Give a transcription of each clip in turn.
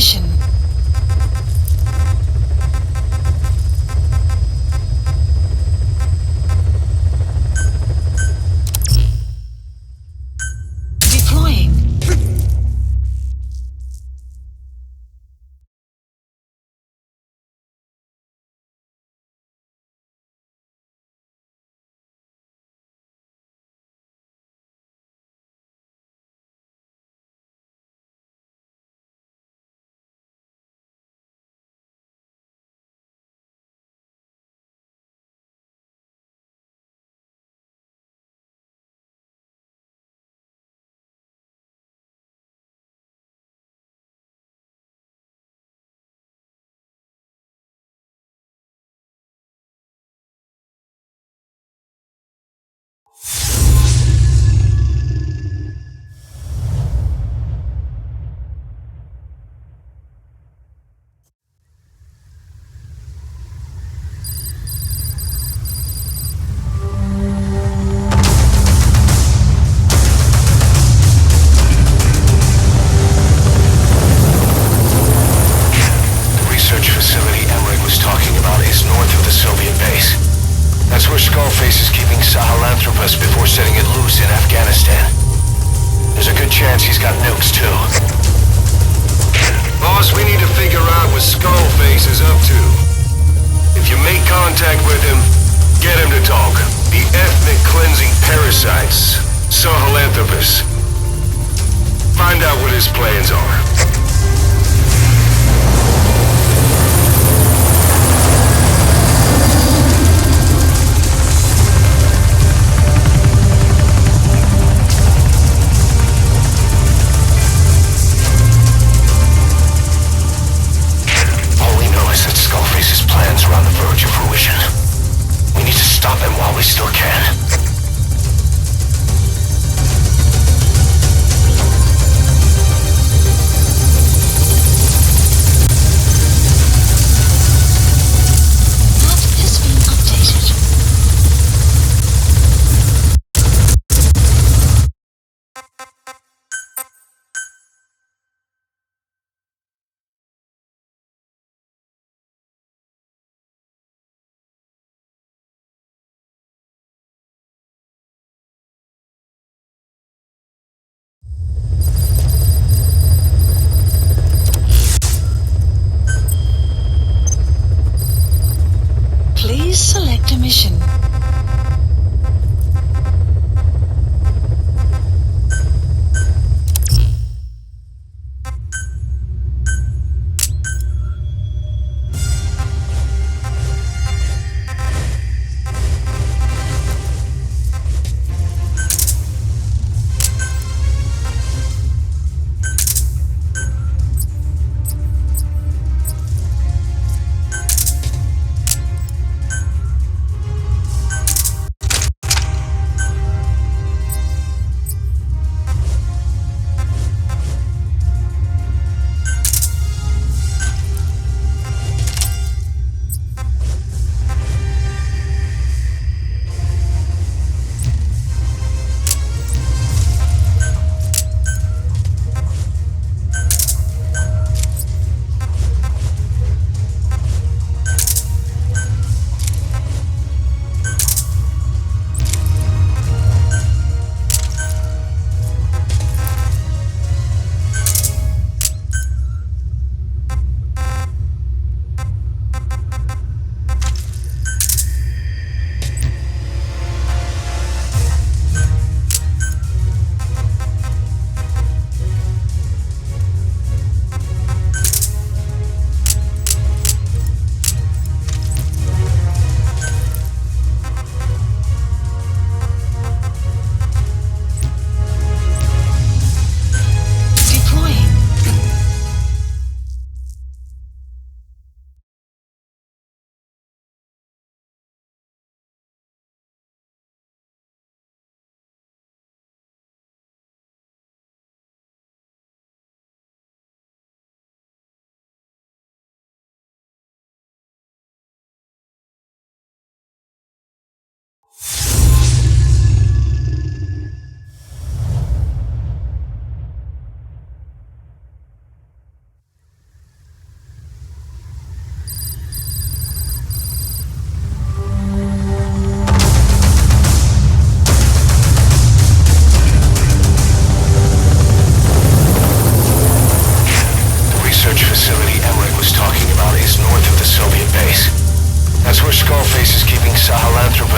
mission. Deploying. That's where Skullface is keeping Sahelanthropus before setting it loose in Afghanistan. There's a good chance he's got nukes too. Boss, we need to figure out what Skullface is up to. If you make contact with him, get him to talk. The ethnic cleansing parasites, Sahelanthropus. Find out what his plans are. Please select a mission.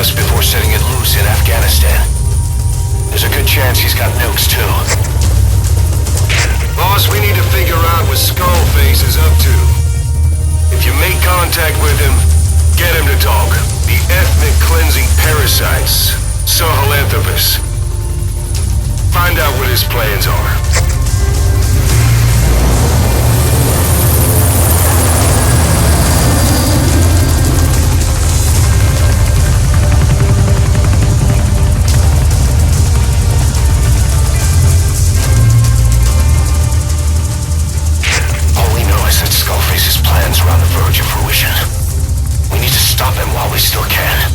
just before setting it loose in Afghanistan. There's a good chance he's got nukes, too. Boss, we need to figure out what Skullface is up to. If you make contact with him, get him to talk. The ethnic cleansing parasites, Sahelanthropus. Find out what his plans are. We still can.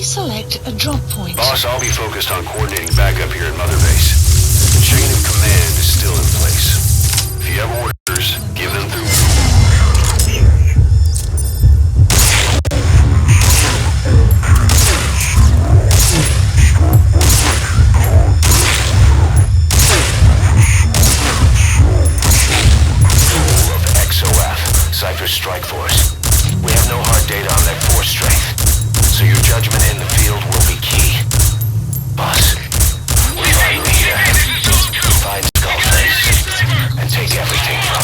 Select a drop point. Boss, I'll be focused on coordinating backup here at Mother Base. The chain of command is still in place. If you have orders, give them through. Cypher's strike force. We have no hard data on their force strength, so your judgment in the field will be key. Boss, we find leader, find Skullface, and take everything from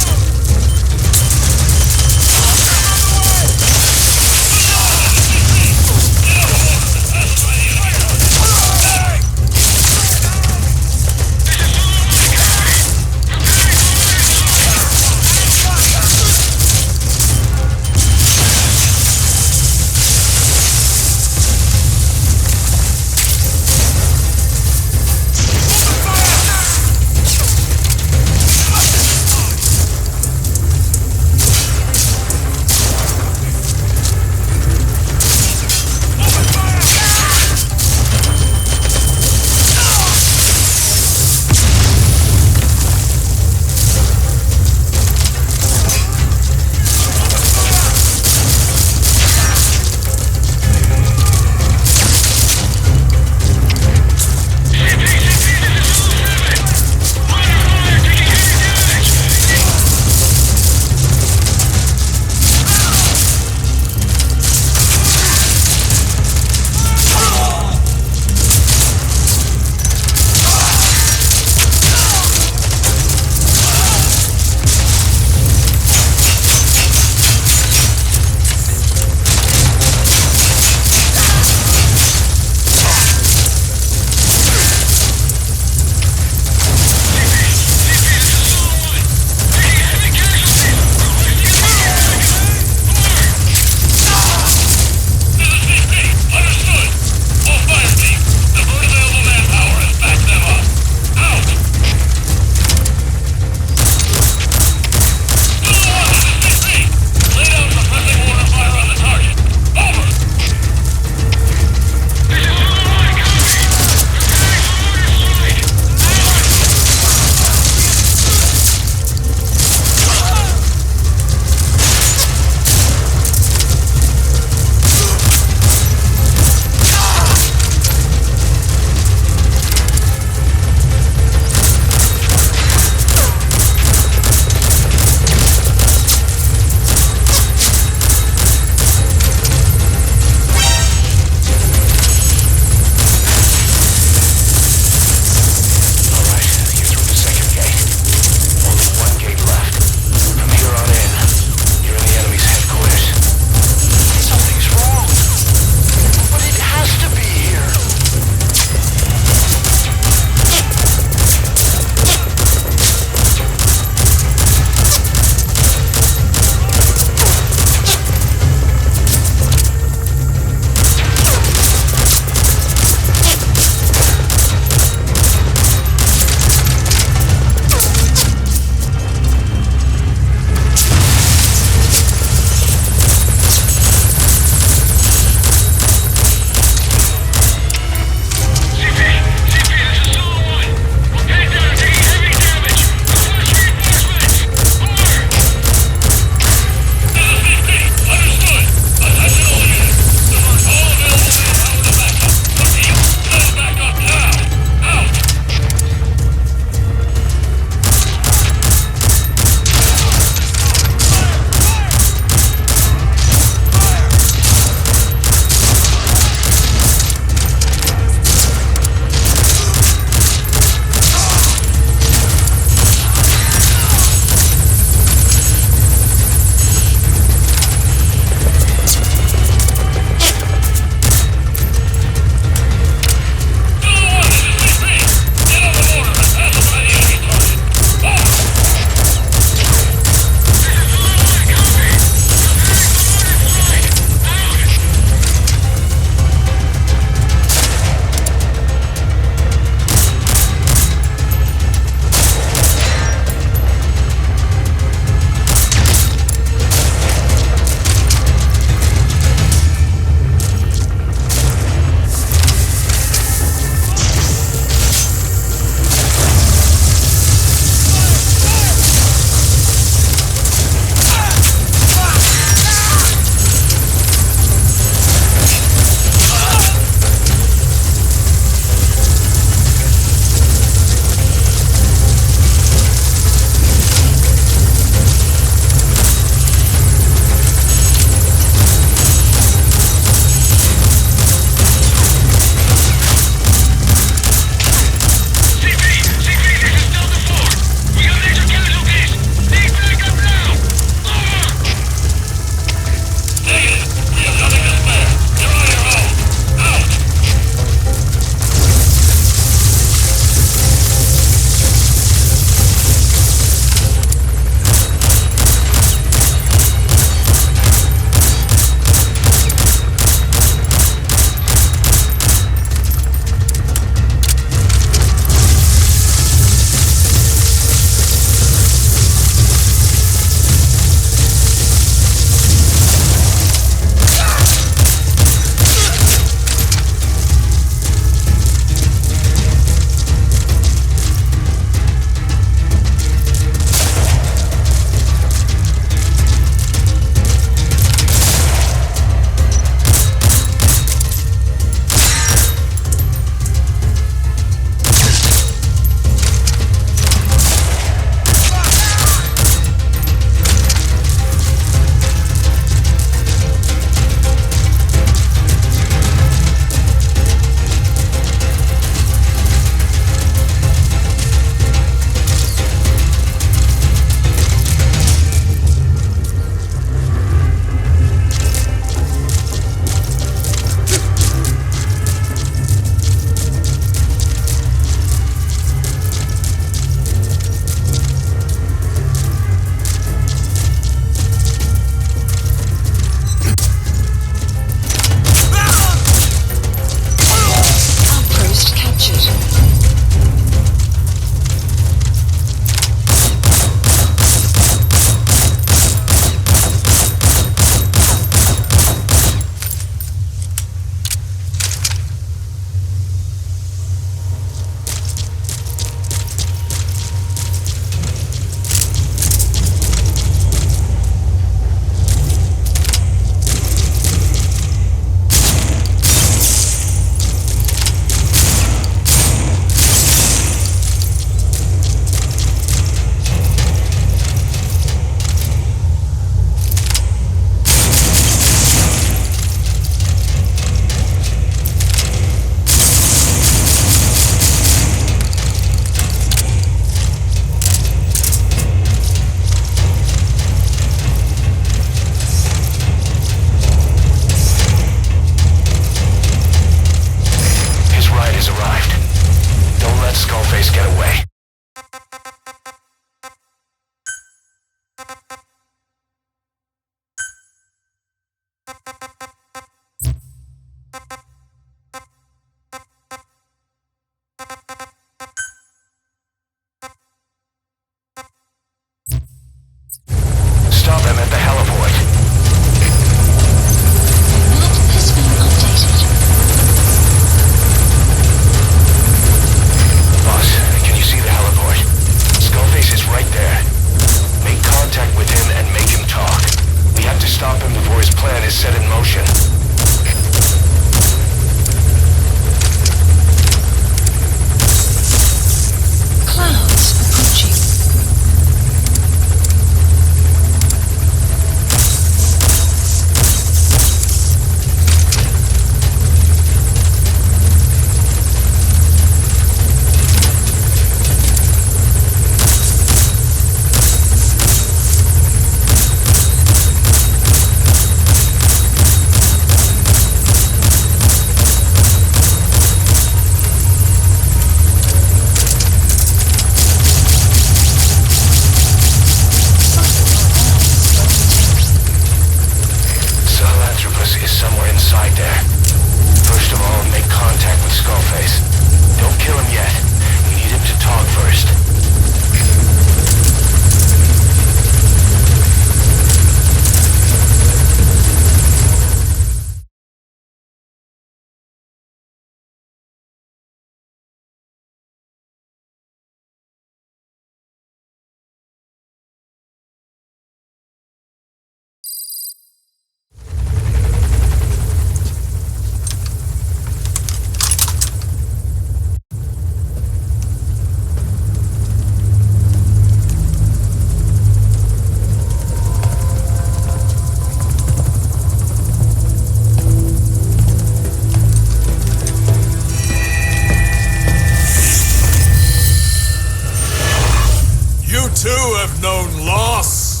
too have known loss.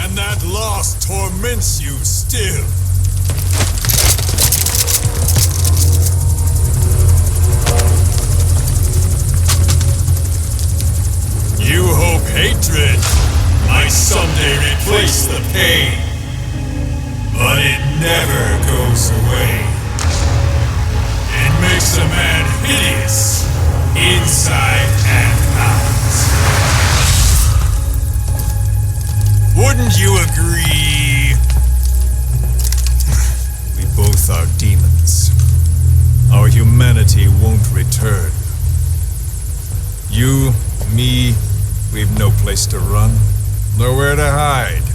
And that loss torments you still. You hope hatred might someday replace the pain. But it never goes away. It makes a man hideous, inside and out. Wouldn't you agree? We both are demons. Our humanity won't return. You, me, we've no place to run, nowhere to hide.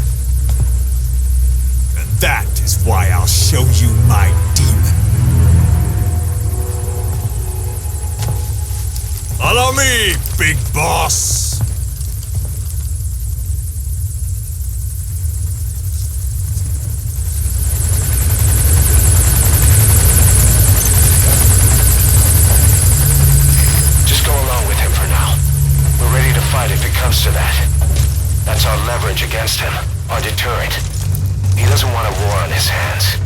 And that is why I'll show you my demon. Follow me, big boss! Just go along with him for now. We're ready to fight if it comes to that. That's our leverage against him, our deterrent. He doesn't want a war on his hands.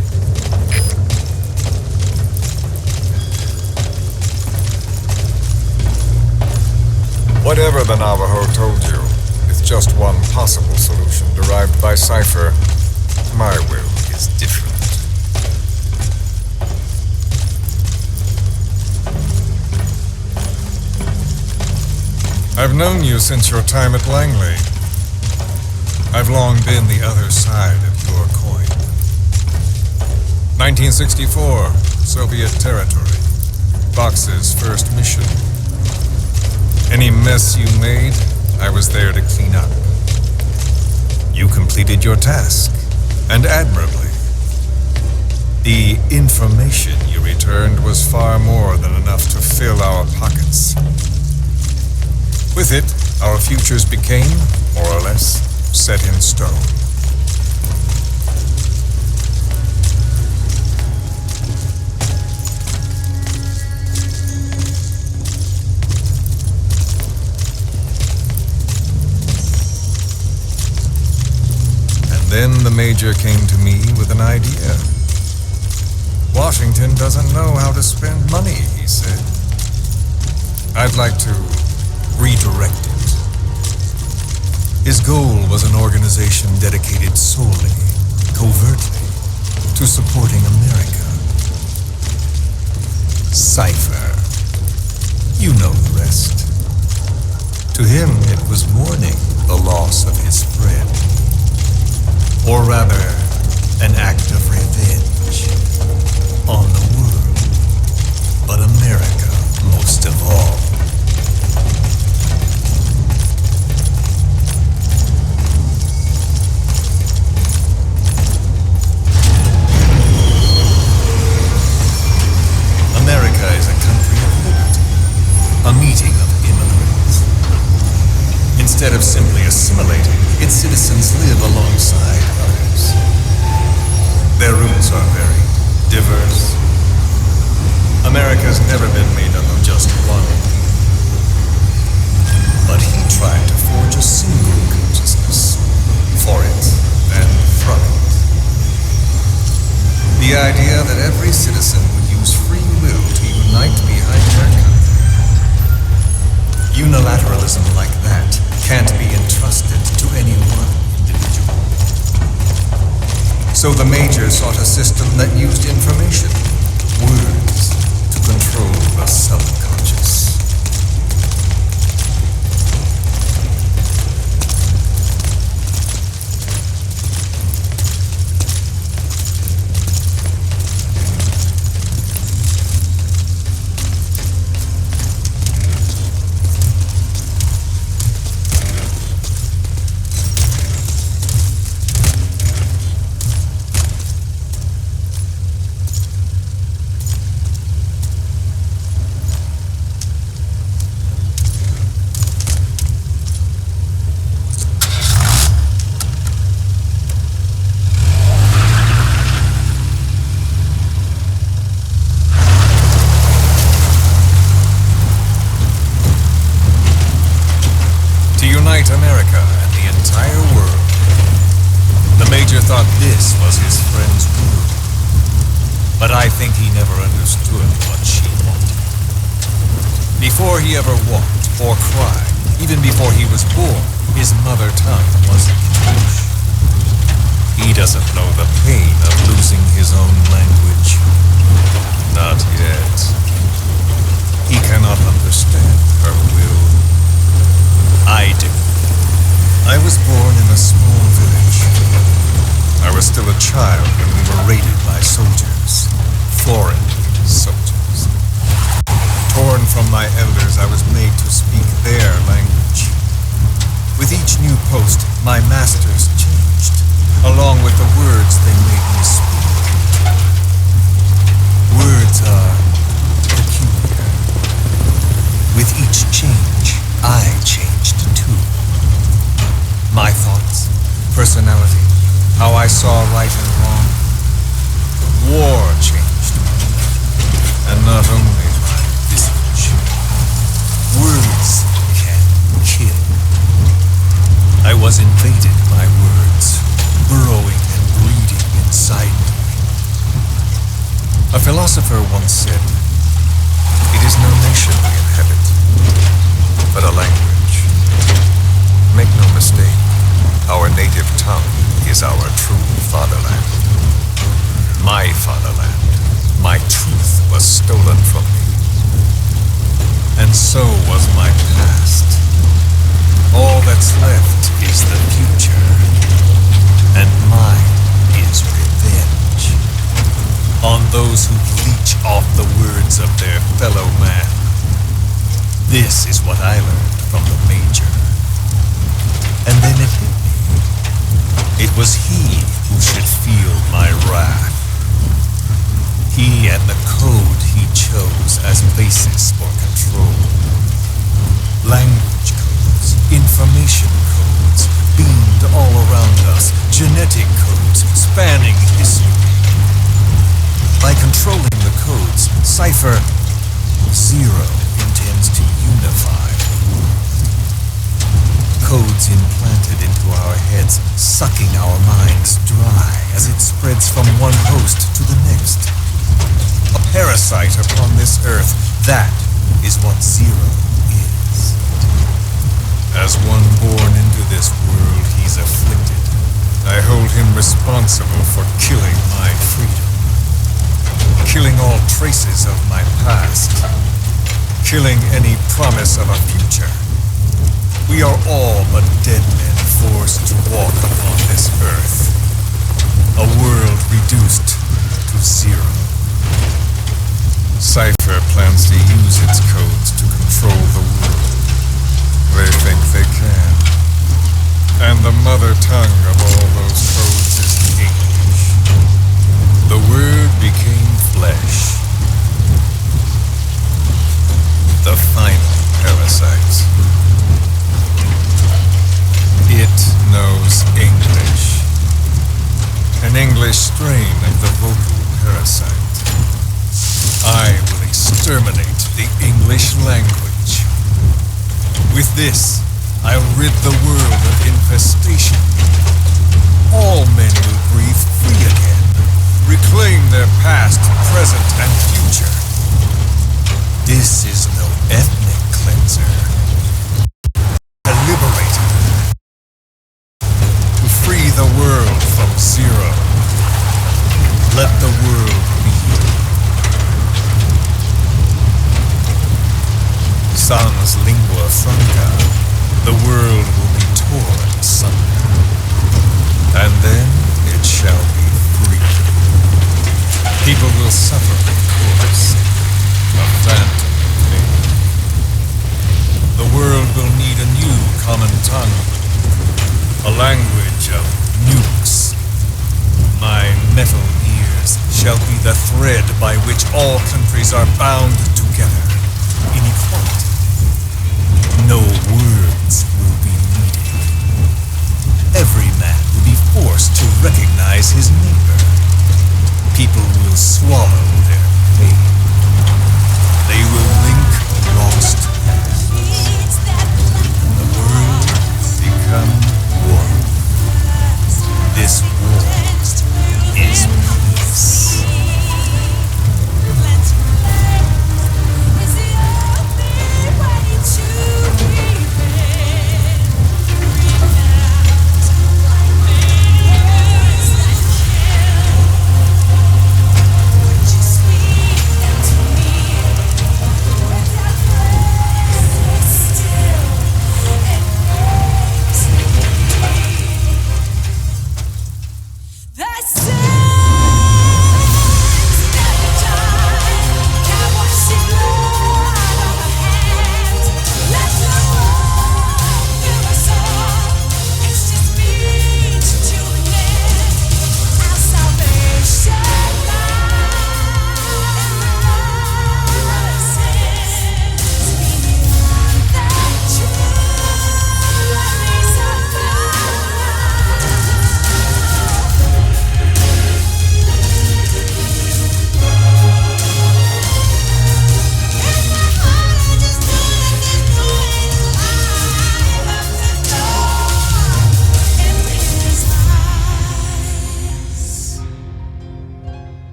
Whatever the Navajo told you, it's just one possible solution derived by Cypher. My will is different. I've known you since your time at Langley. I've long been the other side of your coin. 1964, Soviet territory. Box's first mission. Any mess you made, I was there to clean up. You completed your task, and admirably. The information you returned was far more than enough to fill our pockets. With it, our futures became, more or less, set in stone. Then the Major came to me with an idea. Washington doesn't know how to spend money, he said. I'd like to redirect it. His goal was an organization dedicated solely, covertly, to supporting America. Cypher. You know the rest. To him, it was mourning the loss of his friend. Or rather, an act of revenge on the world, but America most of all. America is a country of liberty, a meeting of immigrants. Instead of simply assimilating, its citizens live alongside others. Their roots are varied, diverse. America's never been made up of just one people. But he tried to forge a single consciousness for it and from it. The idea that every citizen would use free will to unite behind their country. Unilateralism like that can't be entrusted to any one individual. So the Major sought a system that used information, words, to control the subconscious. unite America and the entire world. The Major thought this was his friend's world, but I think he never understood what she wanted. Before he ever walked or cried, even before he was born, his mother tongue was English. He doesn't know the pain of losing his own language. Not yet. He cannot understand her will. I do. I was born in a small village. I was still a child when we were raided by soldiers. Foreign soldiers. Torn from my elders, I was made to speak their language. With each new post, my masters changed, along with the words they made me speak. Words are peculiar. With each change, I changed too. My thoughts, personality, how I saw right and wrong. War changed me, and not only my visage. Words can kill. I was invaded by words, burrowing and breeding inside me. A philosopher once said, "It is no nation we inhabit, but a language." Make no mistake, our native tongue is our true fatherland. My fatherland, my truth was stolen from me. And so was my past. All that's left is the future, and mine is revenge on those who leech off the words of their fellow man. This is what I learned from the Major. And then it hit me. It was he who should feel my wrath. He and the code he chose as basis for control. Language codes, information codes, beamed all around us, genetic codes spanning history. By controlling the codes, Cypher Zero intends to unify the world. Codes implanted into our heads, sucking our minds dry as it spreads from one host to the next. A parasite upon this earth, that is what Zero is. As one born into this world, he's afflicted. I hold him responsible for killing my freedom. Killing all traces of my past. Killing any promise of a future. We are all but dead men forced to walk upon this earth. A world reduced to zero. Cypher plans to use its codes to control the world. They think they can. And the mother tongue of all those codes is English. The word became flesh. The final parasite. It knows English. An English strain of the vocal parasite. I will exterminate the English language. With this, I'll rid the world of infestation. All men will breathe free again, reclaim their past, present, and future. This is no ethnic cleanser. A liberator. To free the world from Zero. Let the world be. Sans lingua franca, the world will be torn asunder. And then it shall be free. People will suffer, of course. A phantom pain. The world will need a new common tongue. A language of nukes. My metal ears shall be the thread by which all countries are bound together in equality. No words will be needed. Every man will be forced to recognize his neighbor. People will swallow their pain. They will link lost paths. The world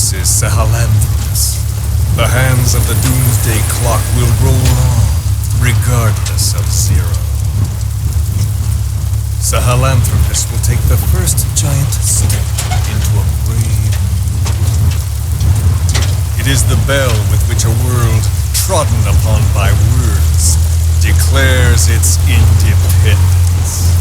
This is Sahelanthropus. The hands of the doomsday clock will roll on, regardless of Zero. Sahelanthropus will take the first giant step into a brave new world. It is the bell with which a world trodden upon by words declares its independence.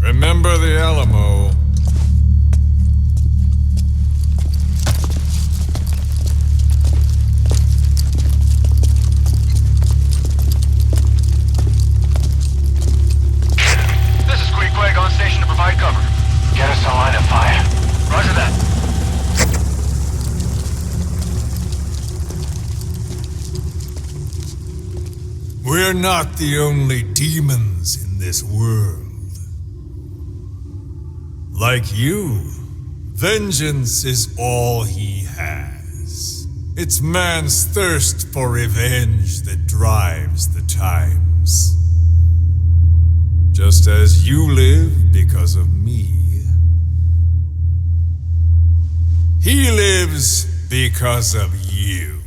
Remember the Alamo. This is Queequeg on station to provide cover. Get us a line of fire. Roger that. We're not the only demons in this world. Like you, vengeance is all he has. It's man's thirst for revenge that drives the times. Just as you live because of me, he lives because of you.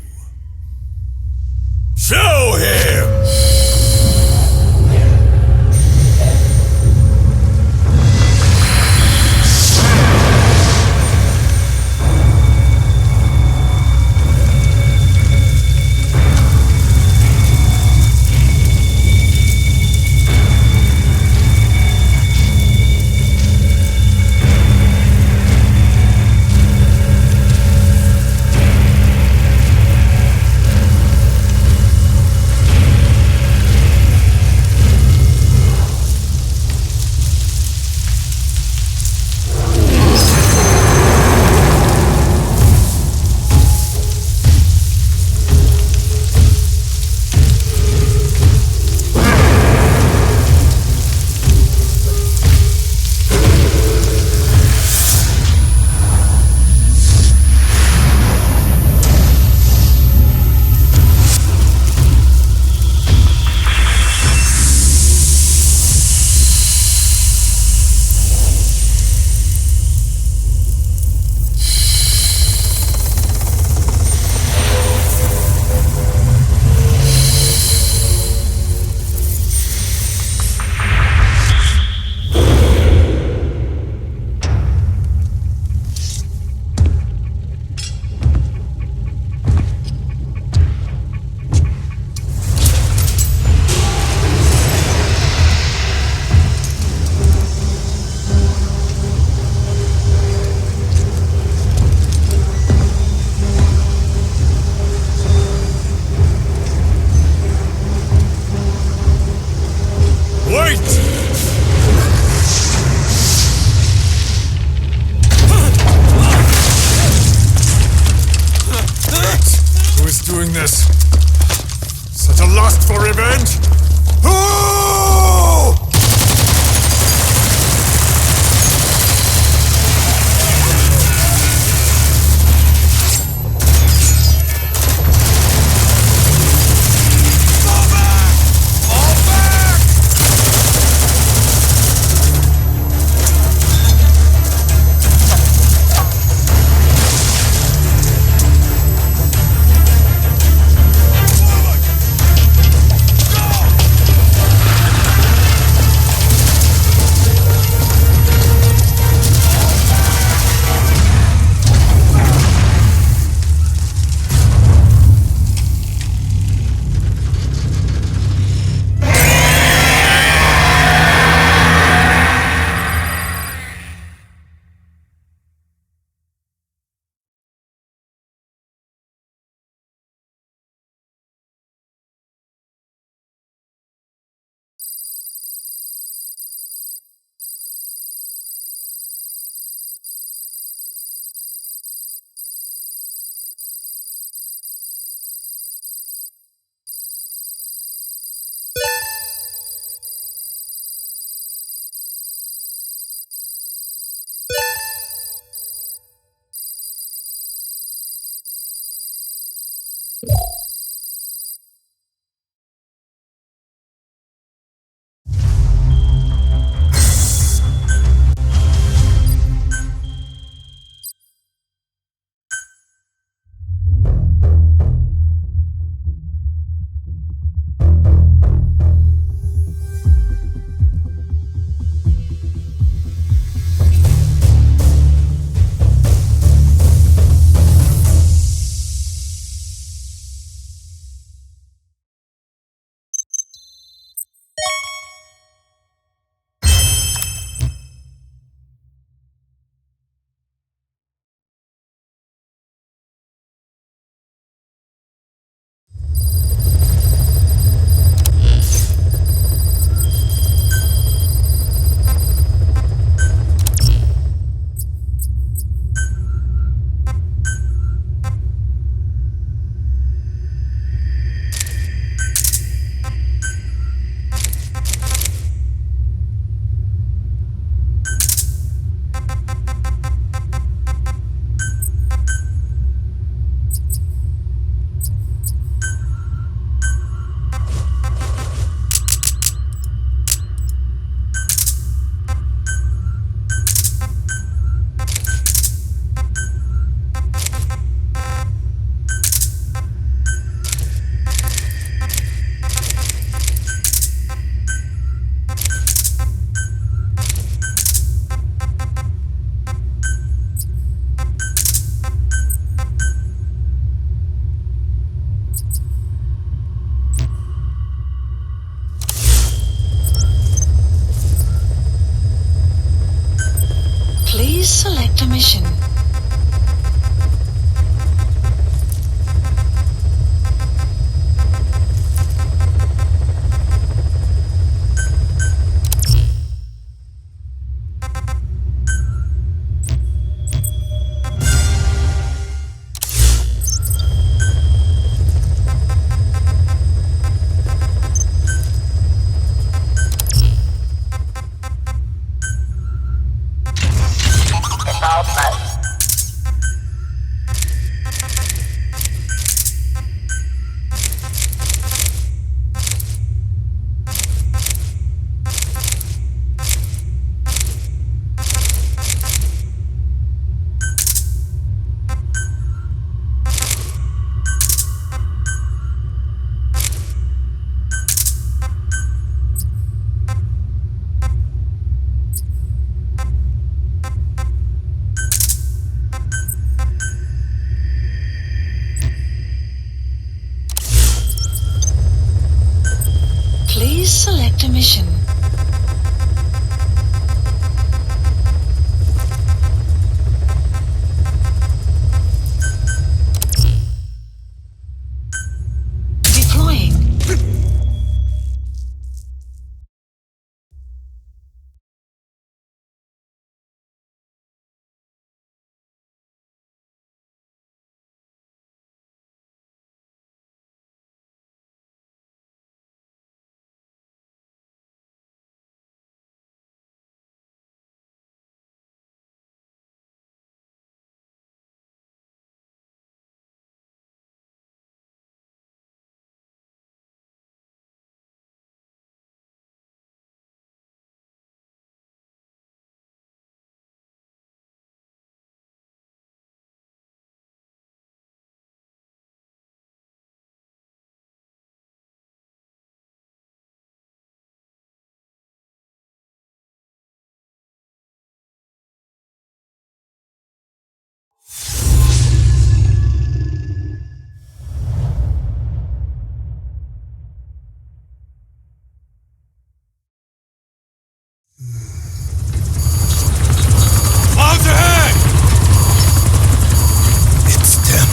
Show him! Doing this? Such a lust for revenge? Oh! Fall back! Fall back! Go! Please select a mission. Please select a mission. Deploying. Clouds ahead! It's them.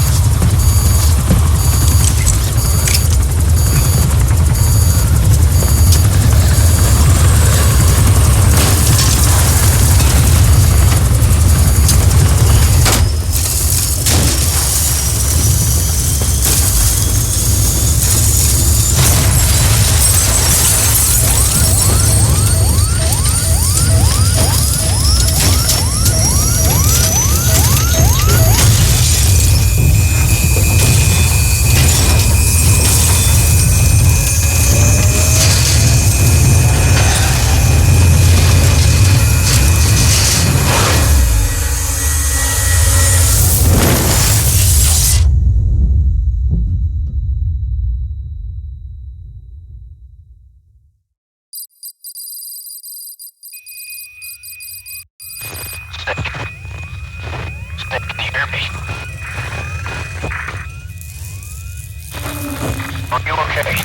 Can you hear me? Are you okay?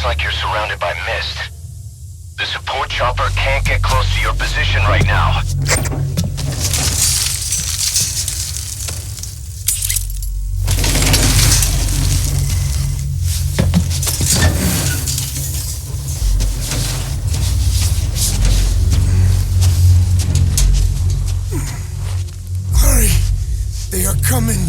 Like you're surrounded by mist. The support chopper can't get close to your position right now. Hurry! They are coming!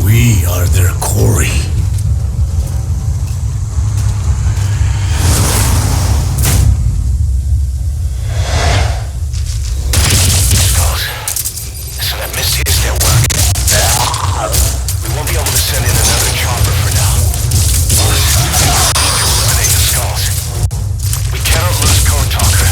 We are their quarry. So that mist is their work. We won't be able to send in another chopper for now. Eliminate the skulls. We cannot lose Code Talker.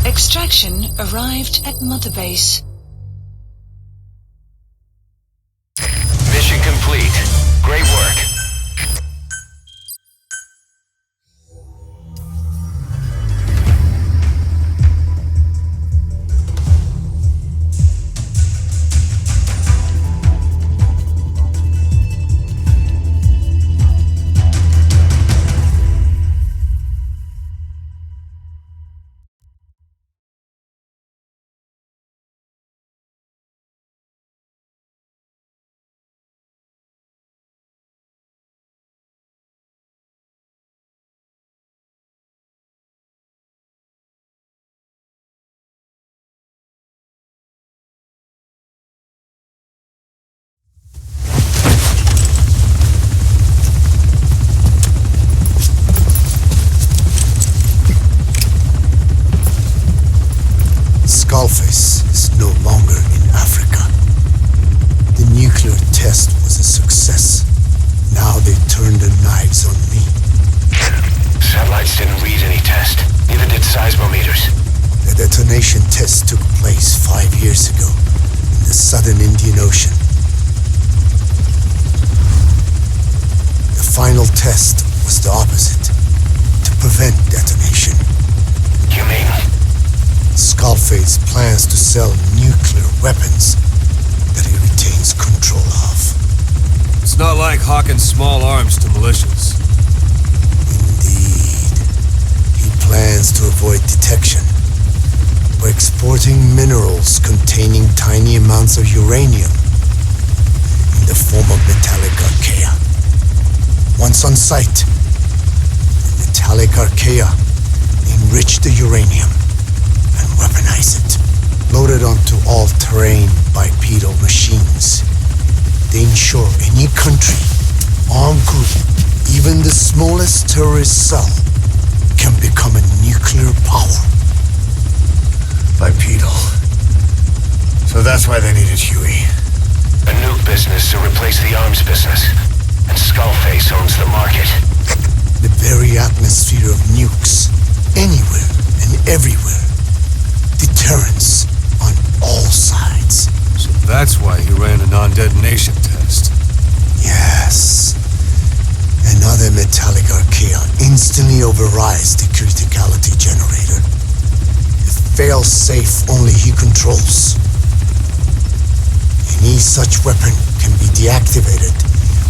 Extraction arrived at Mother Base. Mission complete. Great work. Skullface is no longer in Africa. The nuclear test was a success. Now they turned their knives on me. Satellites didn't read any test. Neither did seismometers. The detonation test took place 5 years ago in the southern Indian Ocean. The final test was the opposite, to prevent detonation. You mean? Skullface plans to sell nuclear weapons that he retains control of. It's not like hawking small arms to militias. Indeed. He plans to avoid detection by exporting minerals containing tiny amounts of uranium in the form of metallic archaea. Once on site, the metallic archaea enrich the uranium and weaponize it. Loaded onto all-terrain bipedal machines, they ensure any country, armed group, even the smallest terrorist cell, can become a nuclear power. Bipedal. So that's why they needed Huey. A nuke business to replace the arms business. And Skullface owns the market. The very atmosphere of nukes, anywhere and everywhere. Deterrence on all sides. So that's why he ran a non-detonation test. Yes. Another metallic archaea instantly overrides the criticality generator. It fails safe only he controls. Any such weapon can be deactivated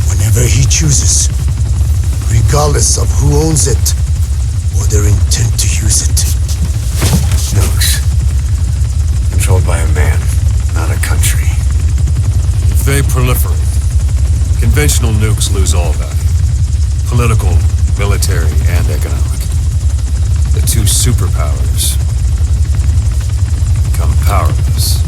whenever he chooses, regardless of who owns it or their intent to use it. Nukes. Controlled by a man, not a country. If they proliferate, conventional nukes lose all value. Political, military, and economic. The two superpowers become powerless.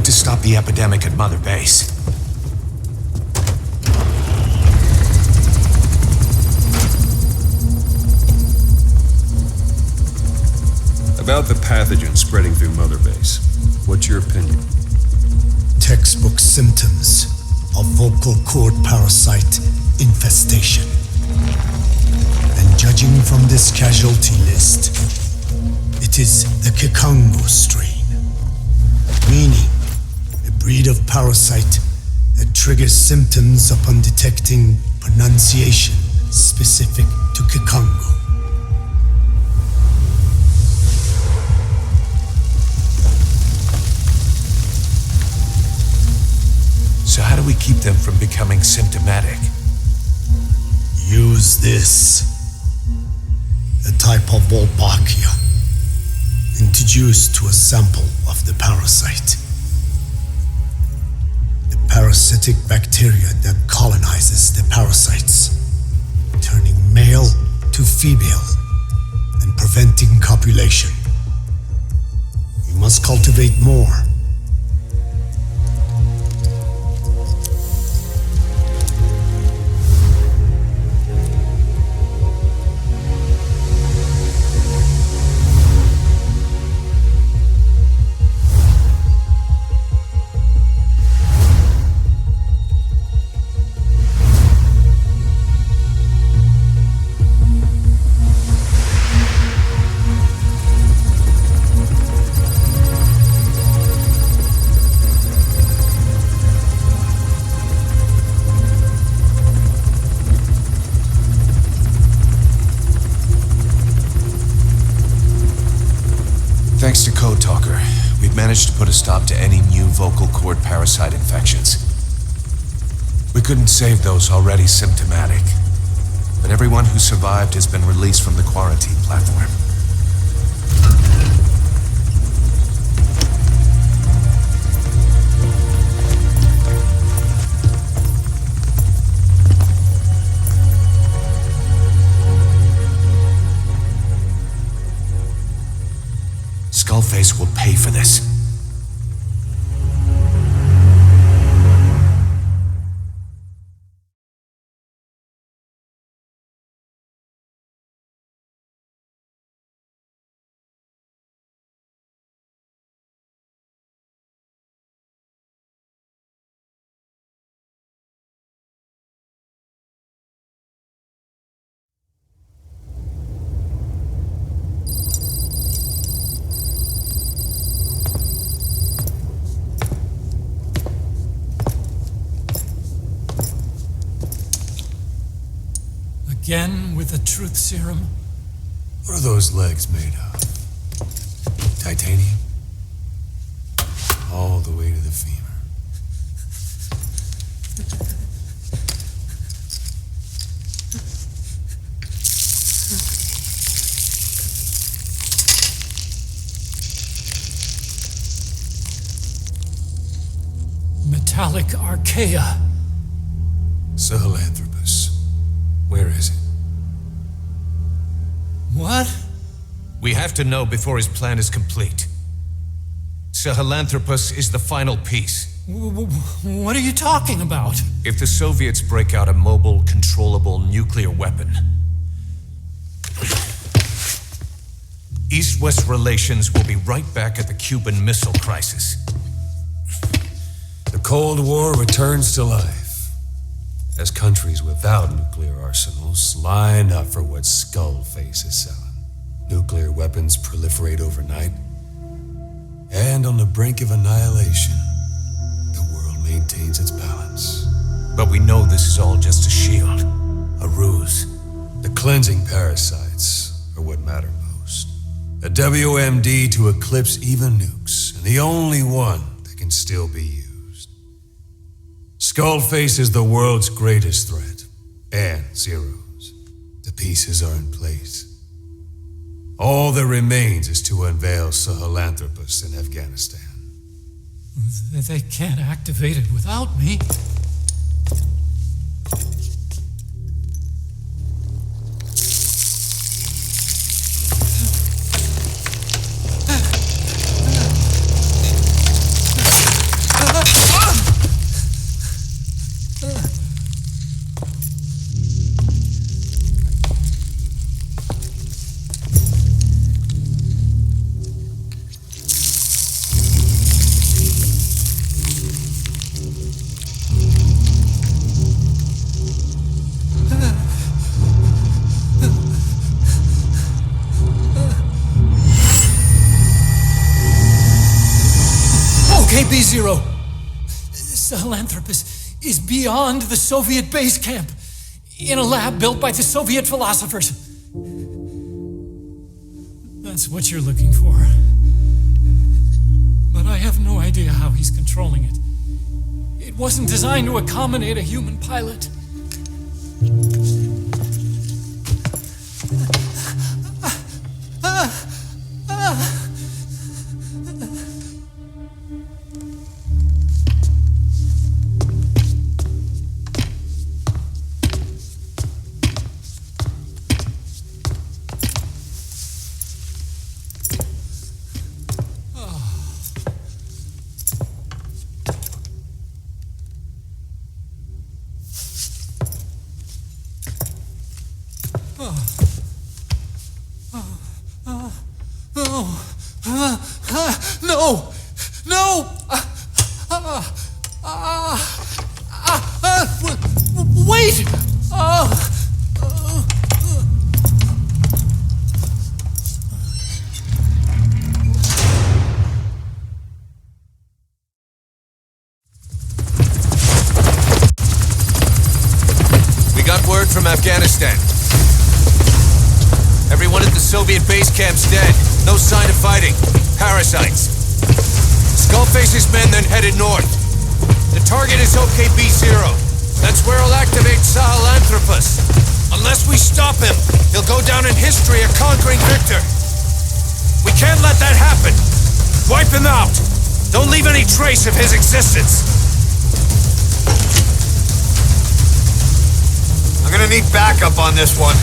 To stop the epidemic at Mother Base. A About the pathogen spreading through Mother Base, what's your opinion? Textbook symptoms of vocal cord parasite infestation. And judging from this casualty list, it is the Kikongo strain, meaning a breed of parasite that triggers symptoms upon detecting pronunciation specific to Kikongo. So how do we keep them from becoming symptomatic? Use this. A type of Wolbachia, introduced to a sample of the parasite. The parasitic bacteria that colonizes the parasites, turning male to female and preventing copulation. You must cultivate more. Thanks to Code Talker, we've managed to put a stop to any new vocal cord parasite infections. We couldn't save those already symptomatic, but everyone who survived has been released from the quarantine platform. Skullface will pay for this. Again with the truth serum? What are those legs made of? Titanium? All the way to the femur. Metallic archaea. Sahelanthropus. Where is it? What? We have to know before his plan is complete. Sahelanthropus is the final piece. What are you talking about? If the Soviets break out a mobile, controllable nuclear weapon, East-West relations will be right back at the Cuban Missile Crisis. The Cold War returns to life as countries without nuclear arsenals line up for what Skullface is selling. Nuclear weapons proliferate overnight, and on the brink of annihilation, the world maintains its balance. But we know this is all just a shield, a ruse. The cleansing parasites are what matter most. A WMD to eclipse even nukes, and the only one that can still be used. Skullface is the world's greatest threat, and Zero's. The pieces are in place. All that remains is to unveil Sahelanthropus in Afghanistan. They can't activate it without me. B-0. Sahelanthropus is beyond the Soviet base camp, in a lab built by the Soviet philosophers. That's what you're looking for. But I have no idea how he's controlling it. It wasn't designed to accommodate a human pilot. No! No! Wait! We got word from Afghanistan. Everyone at the Soviet base camp's dead. No sign of fighting. Parasites. Skullface's men then headed north. The target is OKB-0. That's where he'll activate Sahelanthropus. Unless we stop him, he'll go down in history a conquering victor. We can't let that happen. Wipe him out. Don't leave any trace of his existence. I'm gonna need backup on this one.